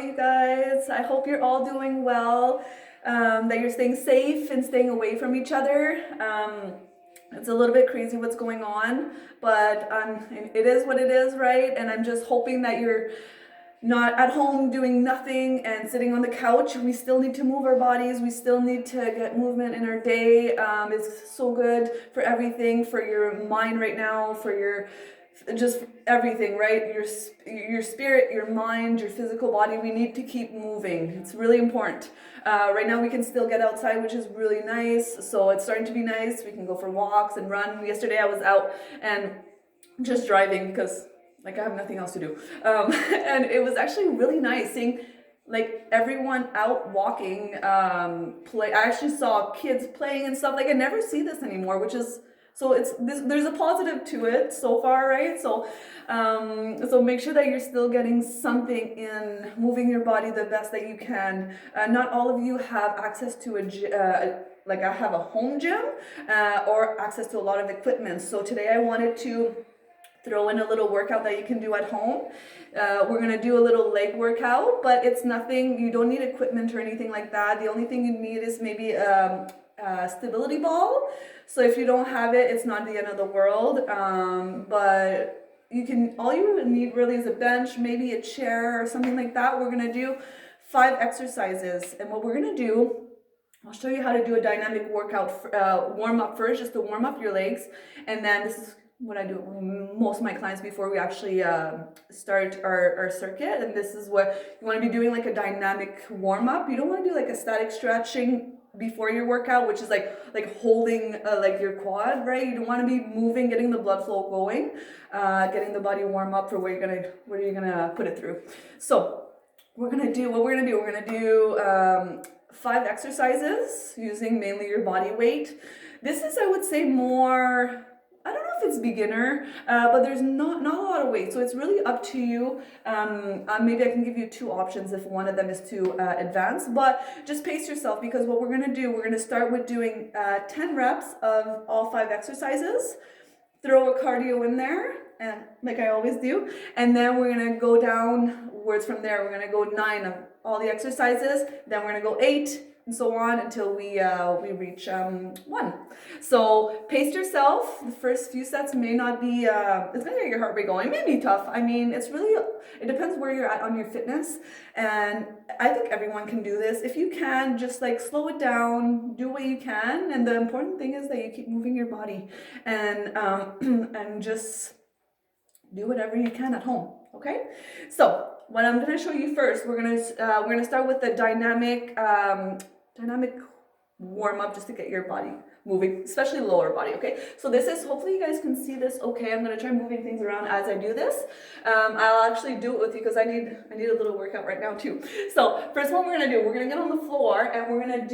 You guys, I hope you're all doing well, that you're staying safe and staying away from each other. It's a little bit crazy what's going on, but it is what it is, right? And I'm just hoping that you're not at home doing nothing and sitting on the couch. We still need to move our bodies. We still need to get movement in our day. It's so good for everything, for your mind right now, for your just everything, right? Your spirit, your mind, your physical body. We need to keep moving. It's really important. Right now we can still get outside, which is really nice. So it's starting to be nice. We can go for walks and run. Yesterday I was out and just driving because I have nothing else to do. And it was actually really nice seeing everyone out walking, play. I actually saw kids playing and stuff. I never see this anymore, which is, so there's a positive to it so far, right? So make sure that you're still getting something in, moving your body the best that you can. Not all of you have access to I have a home gym or access to a lot of equipment. So today I wanted to throw in a little workout that you can do at home. We're gonna do a little leg workout, but it's nothing, you don't need equipment or anything like that. The only thing you need is maybe a stability ball. So if you don't have it, it's not the end of the world. But all you need really is a bench, maybe a chair or something like that. We're gonna do 5 exercises. And what we're gonna do, I'll show you how to do a dynamic workout, warm up first, just to warm up your legs. And then this is what I do with most of my clients before we actually start our circuit. And this is what you want to be doing, like a dynamic warm up. You don't want to do like a static stretching before your workout, which is like holding your quad, right? You don't want to be moving, getting the blood flow going, getting the body warm up for where you're gonna put it through. So we're gonna do 5 exercises using mainly your body weight. This is, I would say, more, I don't know if it's beginner, but there's not a lot of weight, so it's really up to you. Maybe I can give you 2 options if one of them is too advanced, but just pace yourself, because what we're gonna do, we're gonna start with doing 10 reps of all 5 exercises, throw a cardio in there, and like I always do, and then we're gonna go downwards from there. We're gonna go 9 of all the exercises, then we're gonna go 8, and so on until we reach 1. So pace yourself. The first few sets may not be, it's gonna get your heart rate going. It may be tough. I mean, it depends where you're at on your fitness. And I think everyone can do this. If you can, just slow it down, do what you can. And the important thing is that you keep moving your body and just do whatever you can at home, okay? So what I'm gonna show you first, we're gonna start with the dynamic warm up, just to get your body moving, especially lower body, okay? So this is, hopefully you guys can see this okay. I'm gonna try moving things around as I do this. I'll actually do it with you because I need a little workout right now too. So first one we're gonna get on the floor and we're gonna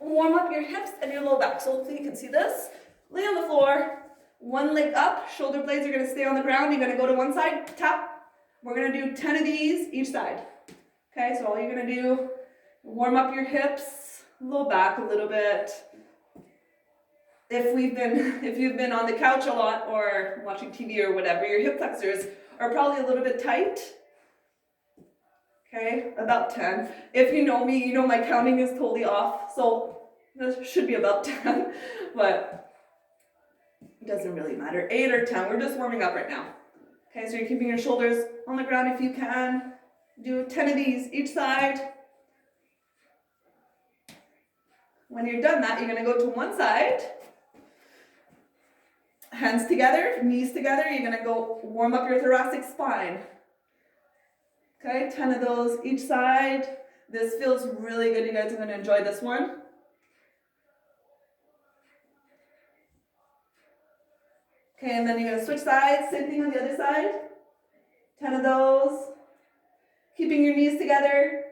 warm up your hips and your low back. So hopefully you can see this. Lay on the floor, one leg up, shoulder blades are gonna stay on the ground. You're gonna go to one side, tap. We're gonna do 10 of these each side. Okay, so all you're gonna do, warm up your hips, low back a little bit. If you've been on the couch a lot or watching TV or whatever, your hip flexors are probably a little bit tight. Okay, about 10. If you know me, you know my counting is totally off, so this should be about 10, but it doesn't really matter. 8 or 10, we're just warming up right now. Okay, so you're keeping your shoulders on the ground if you can. Do 10 of these each side. When you're done that, you're gonna go to one side. Hands together, knees together. You're gonna go warm up your thoracic spine. Okay, 10 of those each side. This feels really good. You guys are gonna enjoy this one. Okay, and then you're gonna switch sides. Same thing on the other side. 10 of those. Keeping your knees together.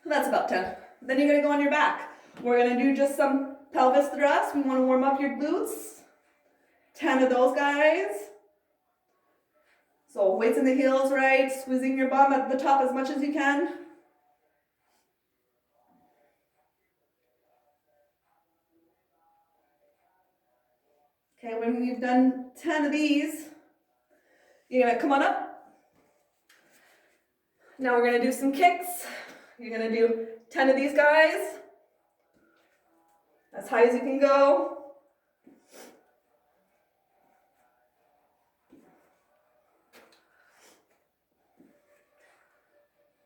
That's about 10. Then you're gonna go on your back. We're gonna do just some pelvis thrusts. We wanna warm up your glutes. 10 of those, guys. So weights in the heels, right? Squeezing your bum at the top as much as you can. Okay, when you've done 10 of these, you're gonna come on up. Now we're gonna do some kicks. You're gonna do 10 of these guys, as high as you can go.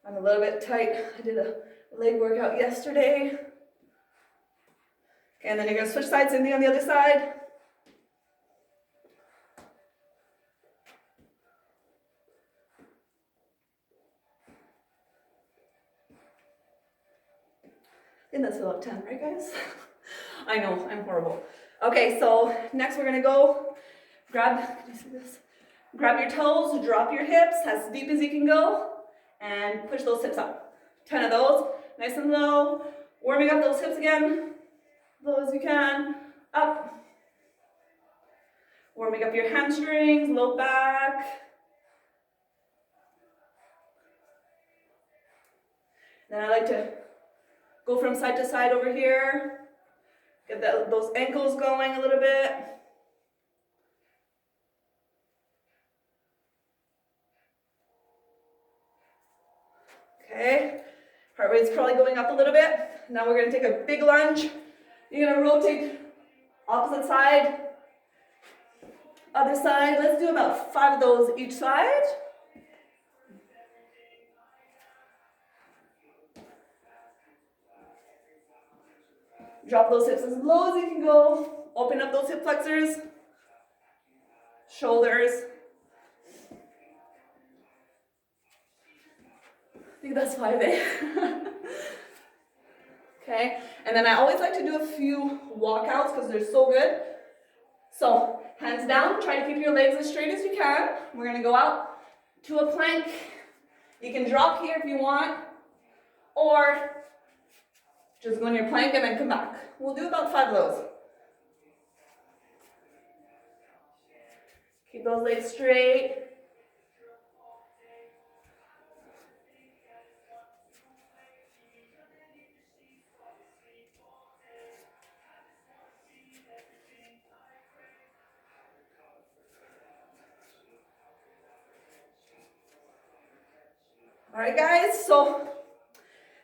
I'm a little bit tight. I did a leg workout yesterday. Okay, and then you're gonna switch sides, same thing on the other side. I think that's about 10, right guys? I know, I'm horrible. Okay, so next we're gonna go grab, can you see this? Grab your toes, drop your hips as deep as you can go, and push those hips up. 10 of those, nice and low. Warming up those hips again, low as you can, up. Warming up your hamstrings, low back. Then I like to go from side to side over here. Get those ankles going a little bit. Okay, heart rate's probably going up a little bit. Now we're gonna take a big lunge. You're gonna rotate opposite side, other side. Let's do about 5 of those each side. Drop those hips as low as you can go. Open up those hip flexors, shoulders. I think that's 5, eh? Okay, and then I always like to do a few walkouts because they're so good. So, hands down, try to keep your legs as straight as you can. We're gonna go out to a plank. You can drop here if you want, or just go in your plank and then come back. We'll do about 5 of those. Keep those legs straight. All right, guys, so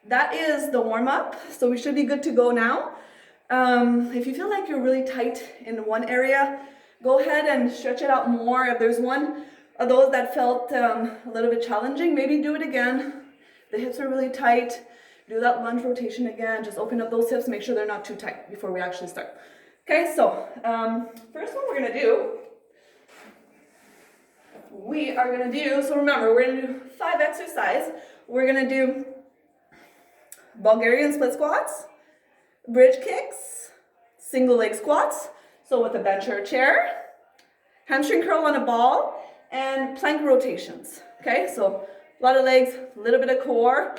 that is the warm-up. So we should be good to go now. If you feel like you're really tight in one area, go ahead and stretch it out more. If there's one of those that felt a little bit challenging, maybe do it again. The hips are really tight. Do that lunge rotation again. Just open up those hips, make sure they're not too tight before we actually start. Okay, so first one we're gonna do, so remember, we're gonna do 5 exercises. We're gonna do Bulgarian split squats, bridge kicks, single leg squats, so with a bench or a chair, hamstring curl on a ball, and plank rotations. Okay, so a lot of legs, a little bit of core,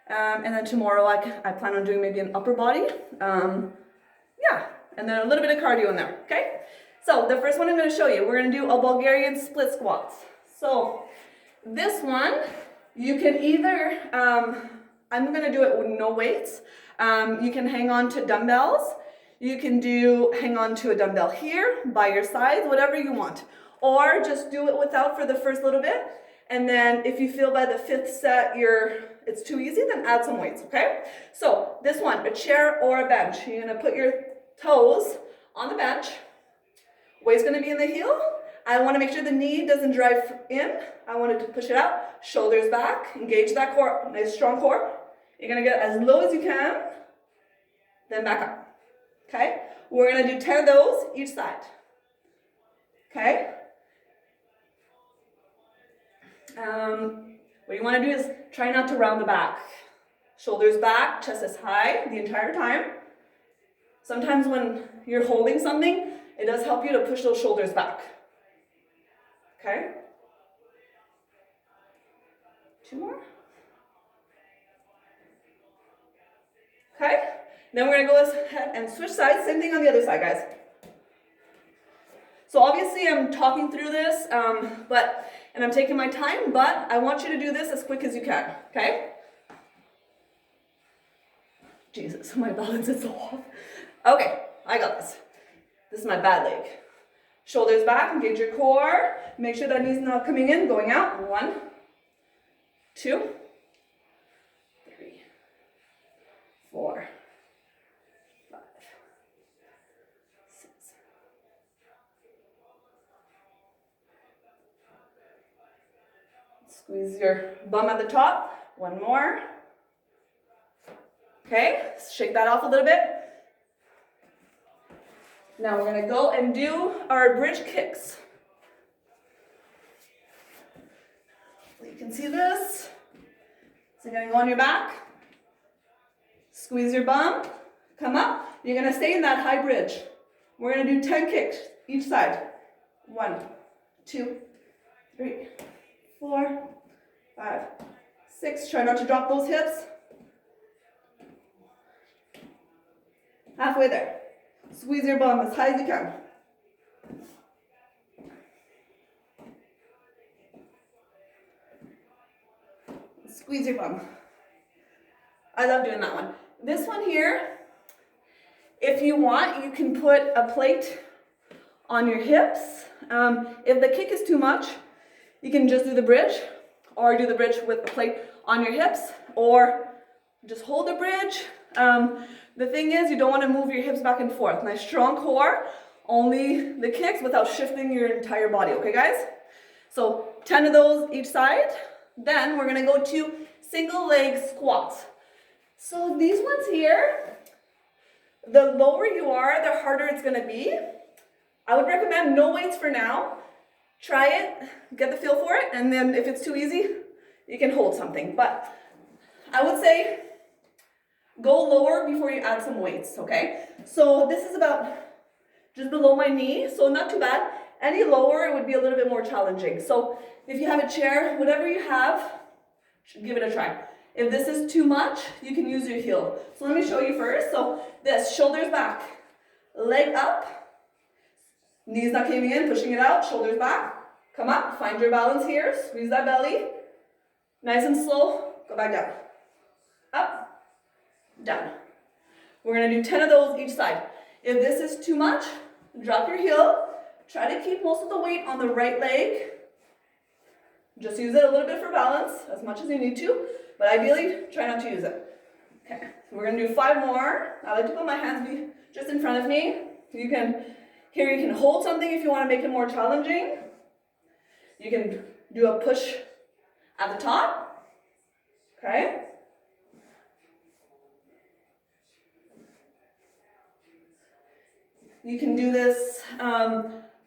and then tomorrow I plan on doing maybe an upper body. Yeah, and then a little bit of cardio in there. Okay, so the first one I'm going to show you, we're going to do a Bulgarian split squats. So this one, you can either, I'm going to do it with no weights. You can hang on to dumbbells. You can hang on to a dumbbell here, by your sides, whatever you want. Or just do it without for the first little bit. And then if you feel by the 5th set it's too easy, then add some weights, okay? So this one, a chair or a bench. You're gonna put your toes on the bench. Weight's gonna be in the heel. I wanna make sure the knee doesn't drive in. I want it to push it out. Shoulders back, engage that core, nice strong core. You're gonna get as low as you can, then back up, okay? We're gonna do 10 of those each side, okay? What you want to do is try not to round the back. Shoulders back, chest is high the entire time. Sometimes when you're holding something, it does help you to push those shoulders back. Okay? 2 more. Okay? Then we're going to go ahead and switch sides. Same thing on the other side, guys. So obviously I'm talking through this, and I'm taking my time, but I want you to do this as quick as you can, okay? Jesus, my balance is so off. Okay, I got this. This is my bad leg. Shoulders back, engage your core. Make sure that knee's not coming in, going out. 1, 2, 3, 4, 5, 6. Squeeze your bum at the top. 1 more. Okay, shake that off a little bit. Now we're gonna go and do our bridge kicks. You can see this. So you're gonna go on your back, squeeze your bum, come up. You're gonna stay in that high bridge. We're gonna do 10 kicks each side. 1, 2, 3, 4, 5, 6. Try not to drop those hips. Halfway there. Squeeze your bum as high as you can. Squeeze your bum. I love doing that one. This one here, if you want, you can put a plate on your hips. If the kick is too much, you can just do the bridge, or do the bridge with a plate on your hips, or just hold the bridge. The thing is, you don't want to move your hips back and forth. Nice strong core, only the kicks without shifting your entire body, okay guys? So 10 of those each side. Then we're gonna go to single leg squats. So these ones here, the lower you are, the harder it's gonna be. I would recommend no weights for now. Try it, get the feel for it, and then if it's too easy, you can hold something. But I would say go lower before you add some weights, okay? So this is about just below my knee, so not too bad. Any lower, it would be a little bit more challenging. So if you have a chair, whatever you have, give it a try. If this is too much, you can use your heel. So let me show you first. So this, shoulders back, leg up, knees not caving in, pushing it out, shoulders back, come up, find your balance here, squeeze that belly, nice and slow, go back down, up, down. We're gonna do 10 of those each side. If this is too much, drop your heel, try to keep most of the weight on the right leg. Just use it a little bit for balance, as much as you need to, but ideally, try not to use it. Okay, so we're gonna do 5 more. I like to put my hands just in front of me. You can hold something if you wanna make it more challenging. You can do a push at the top, okay? You can do this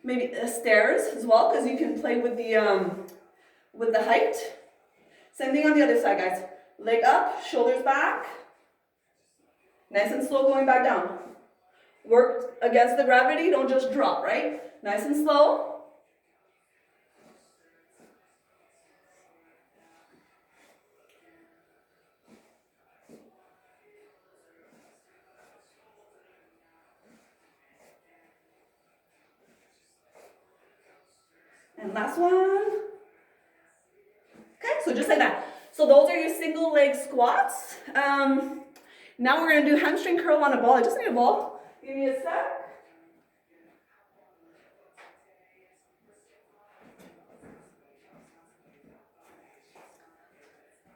maybe stairs as well, because you can play with the height. Same thing on the other side, guys. Leg up, shoulders back. Nice and slow going back down. Work against the gravity, don't just drop, right? Nice and slow. And last one. Okay, so just like that. So those are your single leg squats. Now we're gonna do hamstring curl on a ball. I just need a ball. Give me a sec.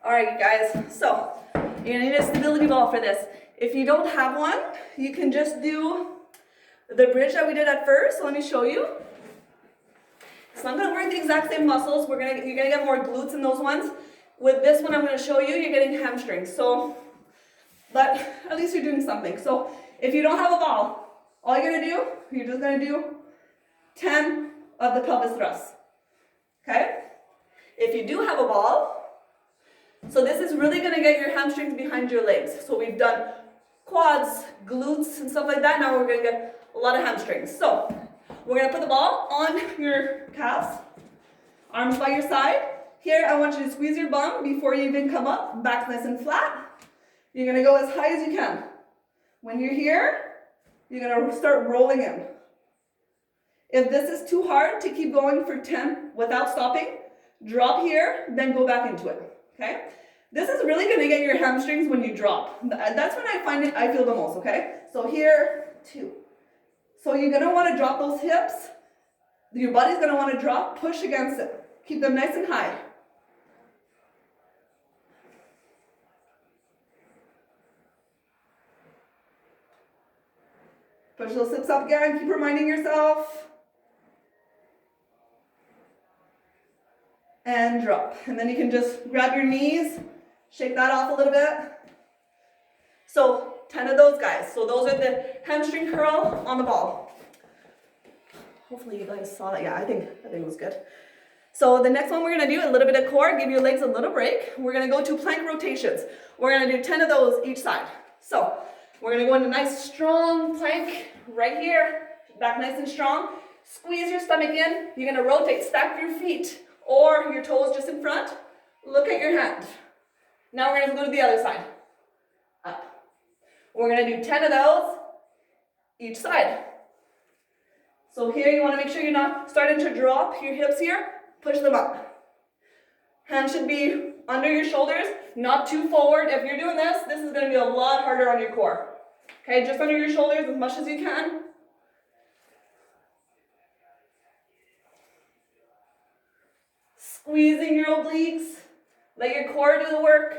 All right, guys, so you're gonna need a stability ball for this. If you don't have one, you can just do the bridge that we did at first. So let me show you. So I'm gonna work the exact same muscles. You're gonna get more glutes in those ones. With this one, I'm gonna show you, you're getting hamstrings. So, but at least you're doing something. So if you don't have a ball, all you're just gonna do 10 of the pelvis thrusts, okay? If you do have a ball, so this is really gonna get your hamstrings behind your legs. So we've done quads, glutes, and stuff like that. Now we're gonna get a lot of hamstrings. So we're gonna put the ball on your calves, arms by your side. Here, I want you to squeeze your bum before you even come up, back nice and flat. You're gonna go as high as you can. When you're here, you're gonna start rolling in. If this is too hard to keep going for 10 without stopping, drop here, then go back into it, okay? This is really gonna get your hamstrings when you drop. That's when I feel the most, okay? So here, 2. So you're gonna wanna drop those hips Your body's gonna wanna drop, push against it. Keep them nice and high. Push those hips up again, keep reminding yourself. And drop. And then you can just grab your knees, shake that off a little bit. So 10 of those guys. So those are the hamstring curl on the ball. Hopefully you guys saw that. Yeah, I think it was good. So the next one we're gonna do a little bit of core, give your legs a little break. We're gonna go to plank rotations. We're gonna do 10 of those each side. So we're gonna go into a nice strong plank right here. Back nice and strong. Squeeze your stomach in. You're gonna rotate, stack your feet or your toes just in front. Look at your hand. Now we're gonna go to the other side. Up. We're gonna do 10 of those each side. So here you wanna make sure you're not starting to drop your hips here. Push them up. Hands should be under your shoulders, not too forward. If you're doing this, this is gonna be a lot harder on your core. Okay, just under your shoulders as much as you can. Squeezing your obliques. Let your core do the work.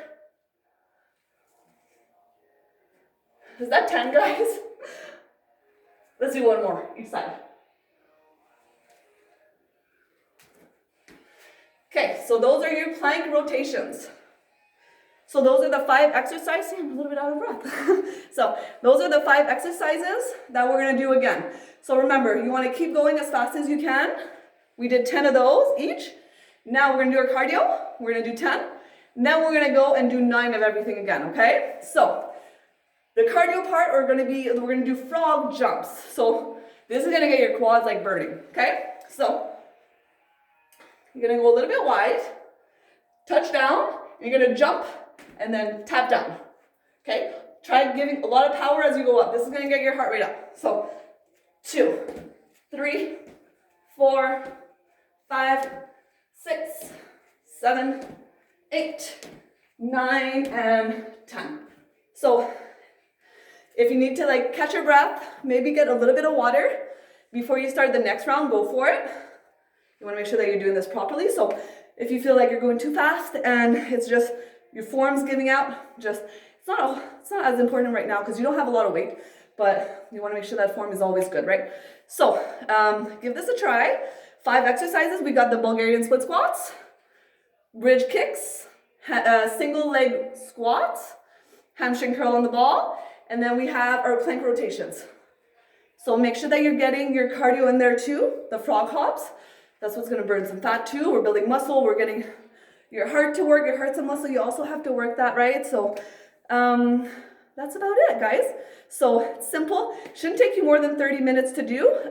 Is that 10, guys? Let's do one more each side. Okay, so those are your plank rotations. So those are the 5 exercises. I'm a little bit out of breath. So those are the 5 exercises that we're gonna do again. So remember, you wanna keep going as fast as you can. We did 10 of those each. Now we're gonna do our cardio. We're gonna do 10. Then we're gonna go and do 9 of everything again, okay? So the cardio part, we're gonna do frog jumps. So this is gonna get your quads like burning, okay? So you're gonna go a little bit wide, touch down, you're gonna jump, and then tap down, okay? Try giving a lot of power as you go up. This is gonna get your heart rate up. So 2, 3, 4, 5, 6, 7, 8, 9, and 10. So if you need to like catch your breath, maybe get a little bit of water before you start the next round, go for it. You wanna make sure that you're doing this properly. So if you feel like you're going too fast and it's just your form's giving out, it's not as important right now because you don't have a lot of weight, but you wanna make sure that form is always good, right? So give this a try. 5 exercises. We got the Bulgarian split squats, bridge kicks, single leg squats, hamstring curl on the ball, and then we have our plank rotations. So make sure that you're getting your cardio in there too, the frog hops. That's what's gonna burn some fat too. We're building muscle, we're getting your heart to work. Your heart's a muscle, you also have to work that, right? So that's about it, guys. So it's simple. Shouldn't take you more than 30 minutes to do.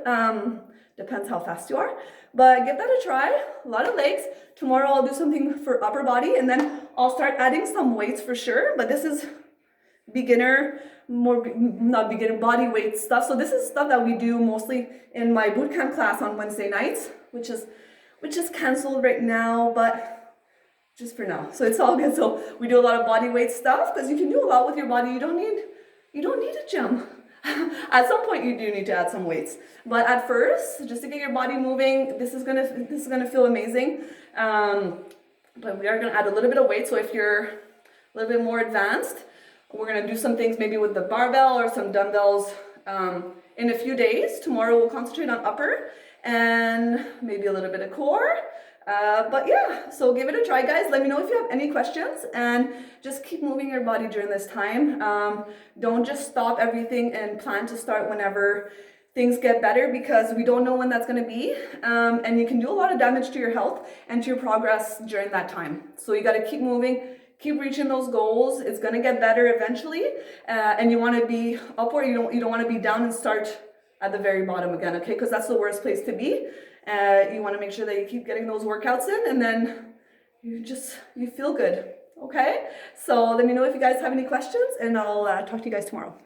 Depends how fast you are. But give that a try. A lot of legs. Tomorrow I'll do something for upper body and then I'll start adding some weights for sure. But this is body weight stuff. So this is stuff that we do mostly in my bootcamp class on Wednesday nights, which is canceled right now, but just for now. So it's all good. So we do a lot of body weight stuff because you can do a lot with your body. You don't need a gym. At some point you do need to add some weights, but at first, just to get your body moving, this is gonna feel amazing. But we are gonna add a little bit of weight. So if you're a little bit more advanced, we're gonna do some things maybe with the barbell or some dumbbells in a few days. Tomorrow we'll concentrate on upper and maybe a little bit of core. But yeah, so give it a try, guys. Let me know if you have any questions and just keep moving your body during this time. Don't just stop everything and plan to start whenever things get better because we don't know when that's going to be. And you can do a lot of damage to your health and to your progress during that time. So you got to keep moving, keep reaching those goals. It's going to get better eventually. And you want to be upward. You don't want to be down and start at the very bottom again, okay? Because that's the worst place to be. You want to make sure that you keep getting those workouts in and then you feel good, okay? So let me know if you guys have any questions and I'll talk to you guys tomorrow.